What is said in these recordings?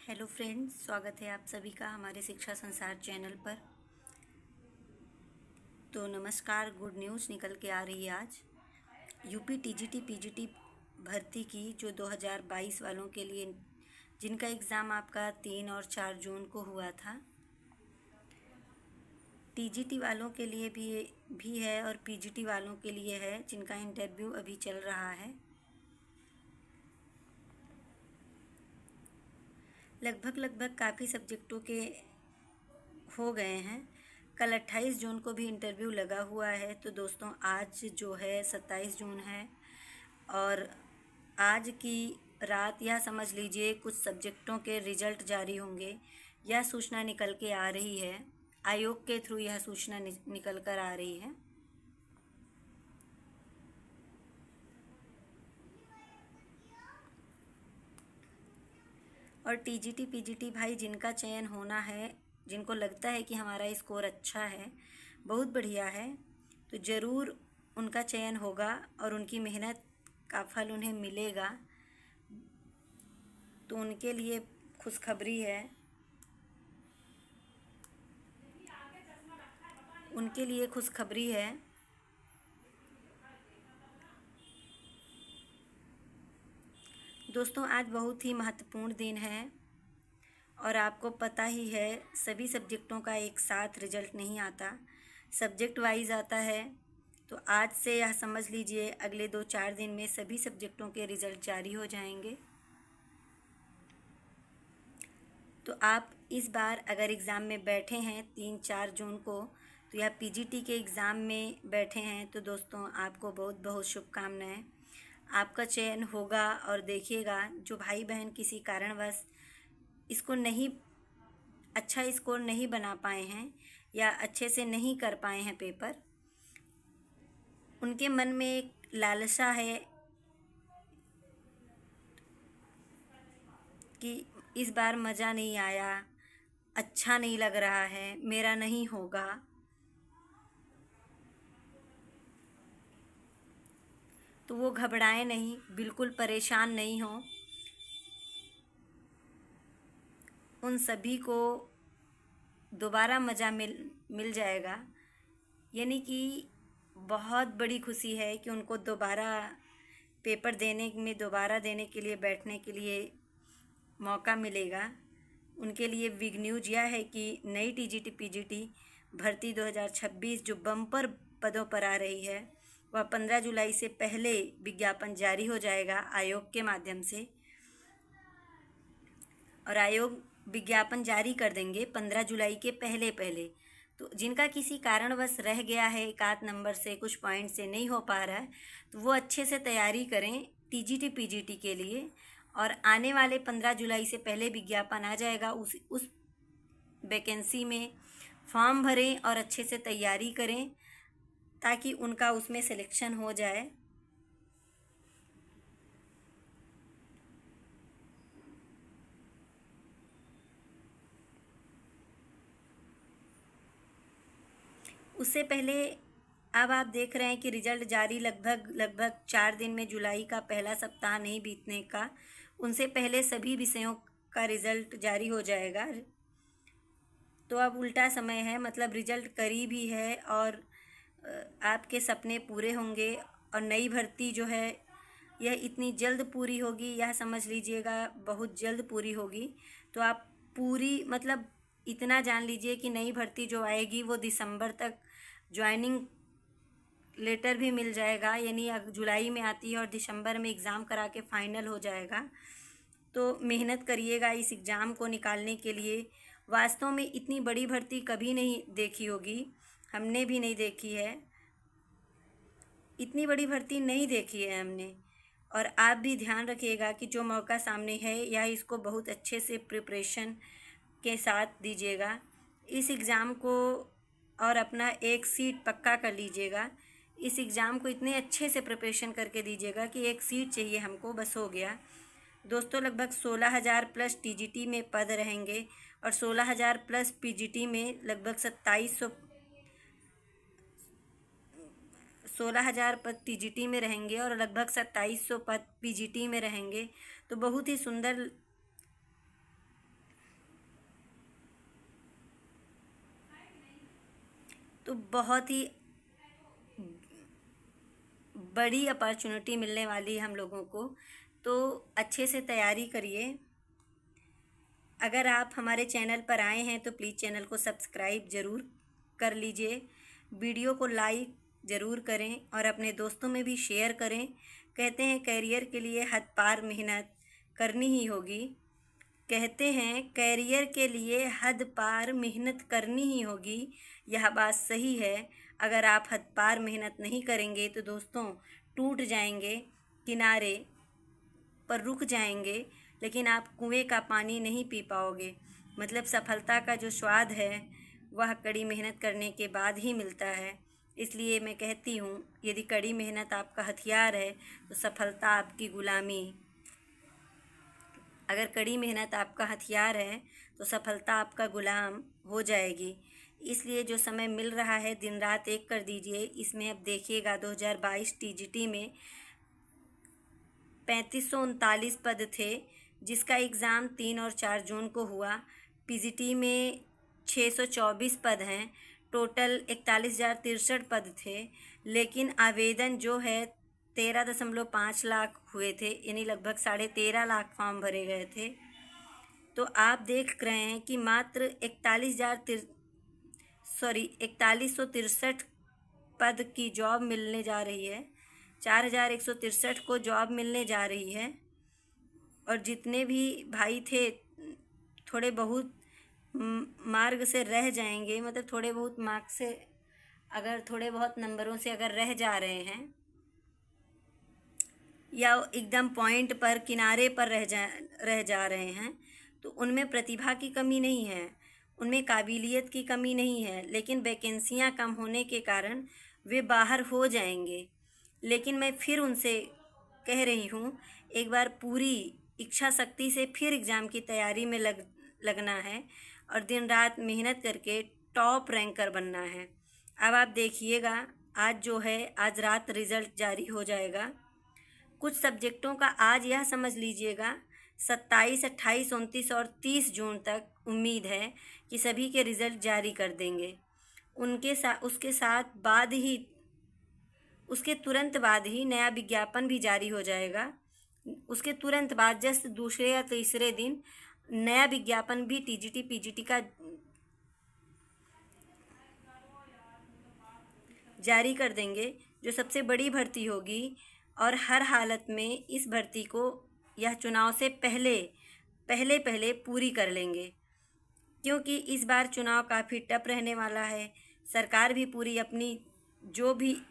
Hello friends, स्वागत है आप सभी का हमारे शिक्षा संसार चैनल पर। तो नमस्कार, गुड न्यूज़ निकल के आ रही है आज। यूपी टीजीटी पीजीटी भर्ती की जो 2022 वालों के लिए, जिनका एग्ज़ाम आपका 3 और 4 जून को हुआ था, टीजीटी वालों के लिए भी है और पीजीटी वालों के लिए है, जिनका इंटरव्यू अभी चल रहा है। लगभग काफ़ी सब्जेक्टों के हो गए हैं। कल 28 जून को भी इंटरव्यू लगा हुआ है। तो दोस्तों, आज जो है 27 जून है और आज की रात या समझ लीजिए कुछ सब्जेक्टों के रिजल्ट जारी होंगे। यह सूचना निकल के आ रही है, आयोग के थ्रू यह सूचना निकल कर आ रही है। और टीजीटी पीजीटी भाई जिनका चयन होना है, जिनको लगता है कि हमारा स्कोर अच्छा है, बहुत बढ़िया है, तो ज़रूर उनका चयन होगा और उनकी मेहनत का फल उन्हें मिलेगा। तो उनके लिए खुशखबरी है, उनके लिए खुशखबरी है। दोस्तों, आज बहुत ही महत्वपूर्ण दिन है और आपको पता ही है सभी सब्जेक्टों का एक साथ रिजल्ट नहीं आता, सब्जेक्ट वाइज आता है। तो आज से यह समझ लीजिए अगले 2-4 दिन में सभी सब्जेक्टों के रिजल्ट जारी हो जाएंगे। तो आप इस बार अगर एग्ज़ाम में बैठे हैं 3-4 जून को, तो या पीजीटी के एग्ज़ाम में बैठे हैं, तो दोस्तों आपको बहुत बहुत शुभकामनाएं। आपका चयन होगा और देखिएगा, जो भाई बहन किसी कारणवश इसको नहीं, अच्छा स्कोर नहीं बना पाए हैं या अच्छे से नहीं कर पाए हैं पेपर, उनके मन में एक लालसा है कि इस बार मज़ा नहीं आया, अच्छा नहीं लग रहा है, मेरा नहीं होगा। तो वो घबराएं नहीं, बिल्कुल परेशान नहीं हो। उन सभी को दोबारा मज़ा मिल जाएगा, यानी कि बहुत बड़ी खुशी है कि उनको दोबारा पेपर देने के लिए बैठने के लिए मौका मिलेगा। उनके लिए बिग न्यूज़ यह है कि नई टीजीटी पीजीटी भर्ती 2026 जो बम्पर पदों पर आ रही है, वह 15 जुलाई से पहले विज्ञापन जारी हो जाएगा आयोग के माध्यम से। और आयोग विज्ञापन जारी कर देंगे 15 जुलाई के पहले पहले। तो जिनका किसी कारणवश रह गया है, एक आध नंबर से, कुछ पॉइंट से नहीं हो पा रहा है, तो वो अच्छे से तैयारी करें टीजीटी पीजीटी के लिए। और आने वाले 15 जुलाई से पहले विज्ञापन आ जाएगा, उस वैकेंसी में फॉर्म भरें और अच्छे से तैयारी करें ताकि उनका उसमें सिलेक्शन हो जाए। उससे पहले अब आप देख रहे हैं कि रिजल्ट जारी लगभग 4 दिन में, जुलाई का पहला सप्ताह नहीं बीतने का, उनसे पहले सभी विषयों का रिजल्ट जारी हो जाएगा। तो अब उल्टा समय है, मतलब रिजल्ट करीब ही है और आपके सपने पूरे होंगे। और नई भर्ती जो है यह इतनी जल्द पूरी होगी, यह समझ लीजिएगा बहुत जल्द पूरी होगी। तो आप पूरी, मतलब इतना जान लीजिए कि नई भर्ती जो आएगी वो दिसंबर तक ज्वाइनिंग लेटर भी मिल जाएगा, यानी जुलाई में आती है और दिसंबर में एग्ज़ाम करा के फाइनल हो जाएगा। तो मेहनत करिएगा इस एग्ज़ाम को निकालने के लिए। वास्तव में इतनी बड़ी भर्ती कभी नहीं देखी होगी, हमने भी नहीं देखी है, इतनी बड़ी भर्ती नहीं देखी है हमने। और आप भी ध्यान रखिएगा कि जो मौका सामने है या इसको बहुत अच्छे से प्रिपरेशन के साथ दीजिएगा इस एग्ज़ाम को, और अपना एक सीट पक्का कर लीजिएगा। इस एग्ज़ाम को इतने अच्छे से प्रिपरेशन करके दीजिएगा कि एक सीट चाहिए हमको, बस हो गया। दोस्तों, लगभग 16,000 प्लस टीजीटी में पद रहेंगे और 16,000 प्लस पीजीटी में लगभग 16,000 पद टीजीटी में रहेंगे और लगभग 2700 पद पीजीटी में रहेंगे। तो बहुत ही सुंदर तो बहुत ही बड़ी अपॉर्चुनिटी मिलने वाली है हम लोगों को। तो अच्छे से तैयारी करिए। अगर आप हमारे चैनल पर आए हैं तो प्लीज़ चैनल को सब्सक्राइब ज़रूर कर लीजिए, वीडियो को लाइक ज़रूर करें और अपने दोस्तों में भी शेयर करें। कहते हैं कैरियर के लिए हद पार मेहनत करनी ही होगी। कहते हैं कैरियर के लिए हद पार मेहनत करनी ही होगी। यह बात सही है। अगर आप हद पार मेहनत नहीं करेंगे तो दोस्तों टूट जाएंगे, किनारे पर रुक जाएंगे, लेकिन आप कुएं का पानी नहीं पी पाओगे। मतलब सफलता का जो स्वाद है वह कड़ी मेहनत करने के बाद ही मिलता है। इसलिए मैं कहती हूँ, यदि कड़ी मेहनत आपका हथियार है तो सफलता आपकी गुलामी। अगर कड़ी मेहनत आपका हथियार है तो सफलता आपका गुलाम हो जाएगी। इसलिए जो समय मिल रहा है दिन रात एक कर दीजिए। इसमें अब देखिएगा 2022 टीजीटी में 3539 पद थे, जिसका एग्ज़ाम 3 और 4 जून को हुआ। पीजीटी में 624 पद हैं। टोटल 41,063 पद थे, लेकिन आवेदन जो है 13.5 लाख हुए थे, यानी लगभग 13.5 लाख फॉर्म भरे गए थे। तो आप देख रहे हैं कि मात्र 4163 पद की जॉब मिलने जा रही है। 4163 को जॉब मिलने जा रही है। और जितने भी भाई थे थोड़े बहुत मार्ग से रह जाएंगे, मतलब थोड़े बहुत मार्क्स से, अगर थोड़े बहुत नंबरों से अगर रह जा रहे हैं या एकदम पॉइंट पर किनारे पर रह जा रहे हैं, तो उनमें प्रतिभा की कमी नहीं है, उनमें काबिलियत की कमी नहीं है, लेकिन वैकेंसियां कम होने के कारण वे बाहर हो जाएंगे। लेकिन मैं फिर उनसे कह रही हूँ, एक बार पूरी इच्छा शक्ति से फिर एग्ज़ाम की तैयारी में लगना है और दिन रात मेहनत करके टॉप रैंकर बनना है। अब आप देखिएगा, आज जो है, आज रात रिज़ल्ट जारी हो जाएगा। कुछ सब्जेक्टों का आज यह समझ लीजिएगा 27, 28, 29 और 30 जून तक उम्मीद है कि सभी के रिज़ल्ट जारी कर देंगे। उसके तुरंत बाद ही नया विज्ञापन भी जारी हो जाएगा। उसके तुरंत बाद जस्ट दूसरे या तीसरे दिन नया विज्ञापन भी टीजीटी पीजीटी का जारी कर देंगे, जो सबसे बड़ी भर्ती होगी। और हर हालत में इस भर्ती को यह चुनाव से पहले पूरी कर लेंगे, क्योंकि इस बार चुनाव काफ़ी टफ रहने वाला है। सरकार भी पूरी अपनी जो भी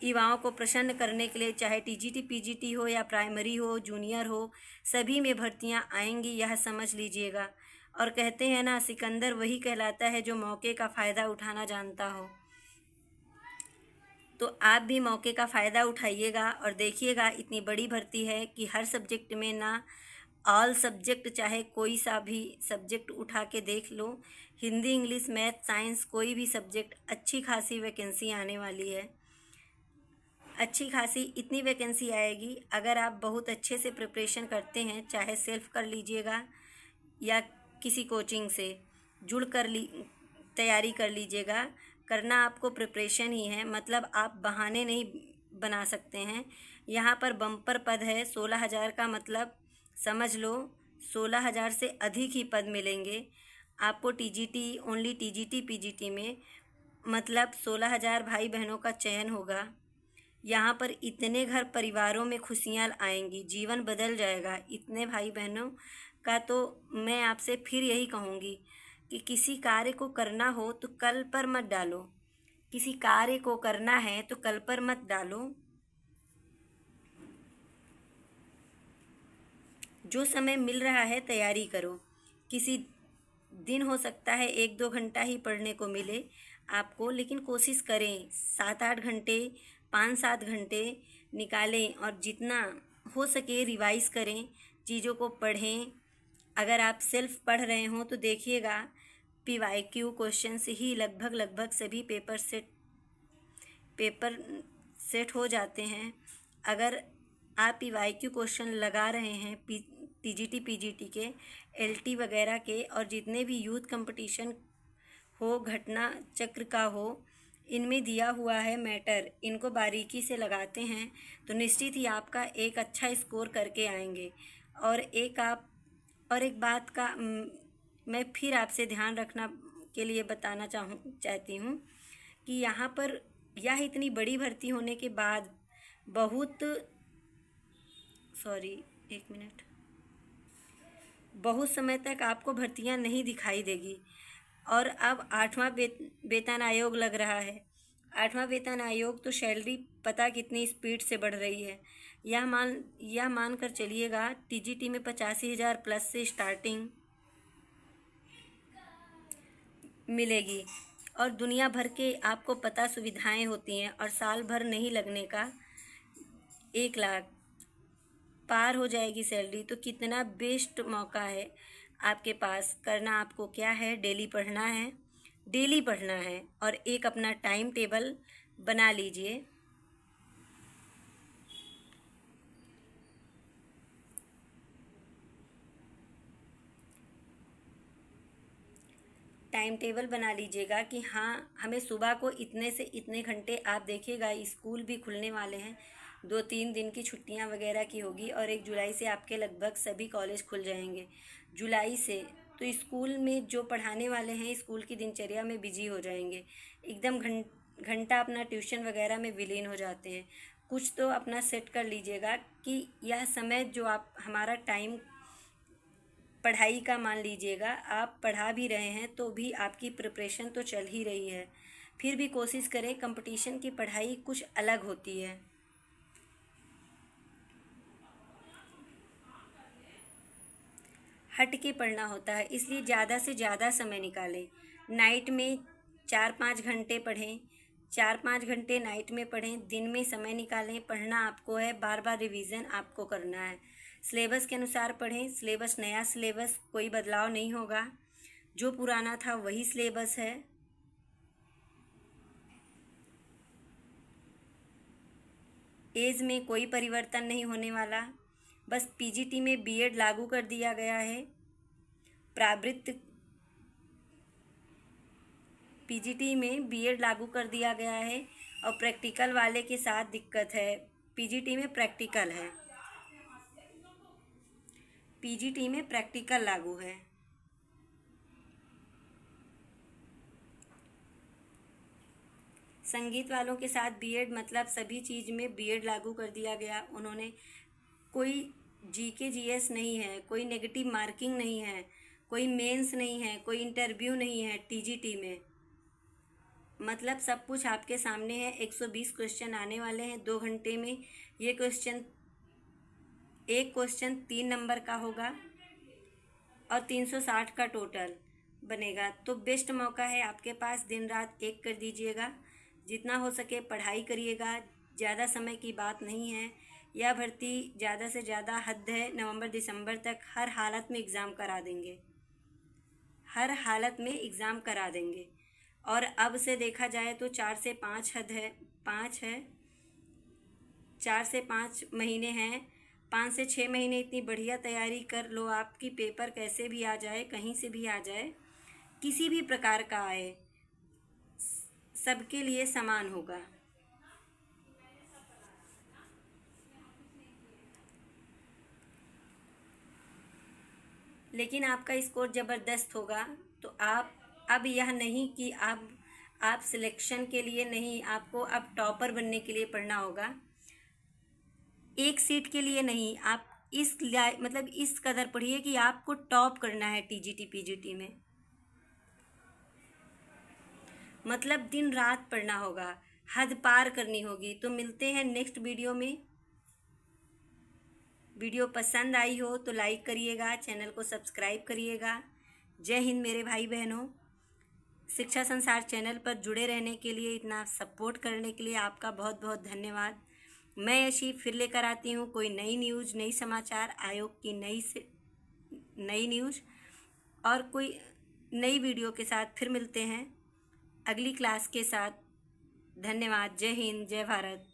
युवाओं को प्रसन्न करने के लिए, चाहे टीजीटी पीजीटी हो या प्राइमरी हो, जूनियर हो, सभी में भर्तियां आएंगी, यह समझ लीजिएगा। और कहते हैं ना, सिकंदर वही कहलाता है जो मौके का फ़ायदा उठाना जानता हो। तो आप भी मौके का फ़ायदा उठाइएगा और देखिएगा, इतनी बड़ी भर्ती है कि हर सब्जेक्ट में ना, ऑल सब्जेक्ट, चाहे कोई सा भी सब्जेक्ट उठा के देख लो, हिंदी, इंग्लिश, मैथ, साइंस, कोई भी सब्जेक्ट, अच्छी खासी वैकेंसी आने वाली है। अच्छी खासी इतनी वैकेंसी आएगी, अगर आप बहुत अच्छे से प्रिपरेशन करते हैं, चाहे सेल्फ कर लीजिएगा या किसी कोचिंग से जुड़ कर तैयारी कर लीजिएगा। करना आपको प्रिपरेशन ही है, मतलब आप बहाने नहीं बना सकते हैं। यहाँ पर बम्पर पद है 16,000 का, मतलब समझ लो 16,000 से अधिक ही पद मिलेंगे आपको टीजीटी, ओनली टीजीटी पीजीटी में, मतलब 16,000 भाई बहनों का चयन होगा। यहाँ पर इतने घर परिवारों में खुशियाँ आएंगी, जीवन बदल जाएगा इतने भाई बहनों का। तो मैं आपसे फिर यही कहूँगी कि किसी कार्य को करना हो तो कल पर मत डालो। किसी कार्य को करना है तो कल पर मत डालो। जो समय मिल रहा है तैयारी करो। किसी दिन हो सकता है 1-2 घंटा ही पढ़ने को मिले आपको, लेकिन कोशिश करें 7-8 घंटे, 5-7 घंटे निकालें और जितना हो सके रिवाइज़ करें, चीज़ों को पढ़ें। अगर आप सेल्फ पढ़ रहे हों तो देखिएगा, PYQ क्वेश्चन से ही लगभग सभी पेपर सेट हो जाते हैं। अगर आप PYQ क्वेश्चन लगा रहे हैं टीजीटी पीजीटी के, LT वगैरह के, और जितने भी यूथ कंपटीशन हो, घटना चक्र का हो, इनमें दिया हुआ है मैटर, इनको बारीकी से लगाते हैं तो निश्चित ही आपका एक अच्छा स्कोर करके आएंगे। और एक बात का मैं फिर आपसे ध्यान रखना के लिए बताना चाहती हूँ कि यहाँ पर यह इतनी बड़ी भर्ती होने के बाद बहुत समय तक आपको भर्तियां नहीं दिखाई देगी। और अब 8वां वेतन आयोग लग रहा है। 8वां वेतन आयोग तो सैलरी पता कितनी स्पीड से बढ़ रही है। यह मान कर चलिएगा टीजीटी में 85,000 प्लस से स्टार्टिंग मिलेगी। और दुनिया भर के आपको पता सुविधाएं होती हैं। और साल भर नहीं लगने का 1 लाख पार हो जाएगी सैलरी। तो कितना बेस्ट मौका है आपके पास। करना आपको क्या है, डेली पढ़ना है और एक अपना टाइम टेबल बना लीजिए। टाइम टेबल बना लीजिएगा कि हाँ, हमें सुबह को इतने से इतने घंटे, आप देखिएगा स्कूल भी खुलने वाले हैं, 2-3 दिन की छुट्टियां वगैरह की होगी और 1 जुलाई से आपके लगभग सभी कॉलेज खुल जाएंगे। जुलाई से तो स्कूल में जो पढ़ाने वाले हैं स्कूल की दिनचर्या में बिजी हो जाएंगे, एकदम घंटा अपना ट्यूशन वगैरह में विलीन हो जाते हैं। कुछ तो अपना सेट कर लीजिएगा कि यह समय जो आप हमारा टाइम पढ़ाई का मान लीजिएगा, आप पढ़ा भी रहे हैं तो भी आपकी प्रिपरेशन तो चल ही रही है। फिर भी कोशिश करें, कंपटीशन की पढ़ाई कुछ अलग होती है। हट के पढ़ना होता है, इसलिए ज़्यादा से ज़्यादा समय निकालें। नाइट में 4-5 घंटे पढ़ें, 4-5 घंटे नाइट में पढ़ें, दिन में समय निकालें। पढ़ना आपको है, बार बार रिवीजन आपको करना है। सिलेबस के अनुसार पढ़ें। सिलेबस नया सिलेबस, कोई बदलाव नहीं होगा, जो पुराना था वही सिलेबस है। एज में कोई परिवर्तन नहीं होने वाला। बस पीजीटी में बीएड लागू कर दिया गया है। पीजीटी में बीएड लागू कर दिया गया है और प्रैक्टिकल वाले के साथ दिक्कत है। पीजीटी में प्रैक्टिकल लागू है। संगीत वालों के साथ बीएड, मतलब सभी चीज़ में बीएड लागू कर दिया गया उन्होंने। कोई जीके जीएस नहीं है, कोई नेगेटिव मार्किंग नहीं है, कोई मेंस नहीं है, कोई इंटरव्यू नहीं है टीजीटी में। मतलब सब कुछ आपके सामने है। 120 क्वेश्चन आने वाले हैं 2 घंटे में। एक क्वेश्चन 3 नंबर का होगा और 360 का टोटल बनेगा। तो बेस्ट मौका है आपके पास, दिन रात एक कर दीजिएगा, जितना हो सके पढ़ाई करिएगा। ज़्यादा समय की बात नहीं है, यह भर्ती ज़्यादा से ज़्यादा हद है नवंबर-दिसंबर तक हर हालत में एग्ज़ाम करा देंगे। और अब से देखा जाए तो 4 से 5 हद है, 5 है, 4 से 5 महीने हैं। 5 से 6 महीने इतनी बढ़िया तैयारी कर लो आपकी पेपर कैसे भी आ जाए, कहीं से भी आ जाए, किसी भी प्रकार का आए, सबके लिए समान होगा। लेकिन आपका स्कोर ज़बरदस्त होगा। तो आप अब यह नहीं कि आप सिलेक्शन के लिए नहीं, आपको अब टॉपर बनने के लिए पढ़ना होगा। एक सीट के लिए नहीं, आप इस कदर पढ़िए कि आपको टॉप करना है टीजीटी पीजीटी में। मतलब दिन रात पढ़ना होगा, हद पार करनी होगी। तो मिलते हैं नेक्स्ट वीडियो में। वीडियो पसंद आई हो तो लाइक करिएगा, चैनल को सब्सक्राइब करिएगा। जय हिंद मेरे भाई बहनों। शिक्षा संसार चैनल पर जुड़े रहने के लिए, इतना सपोर्ट करने के लिए आपका बहुत बहुत धन्यवाद। मैं यशी फिर लेकर आती हूँ कोई नई न्यूज़, नई समाचार आयोग की नई न्यूज़ और कोई नई वीडियो के साथ फिर मिलते हैं अगली क्लास के साथ। धन्यवाद। जय हिंद, जय भारत।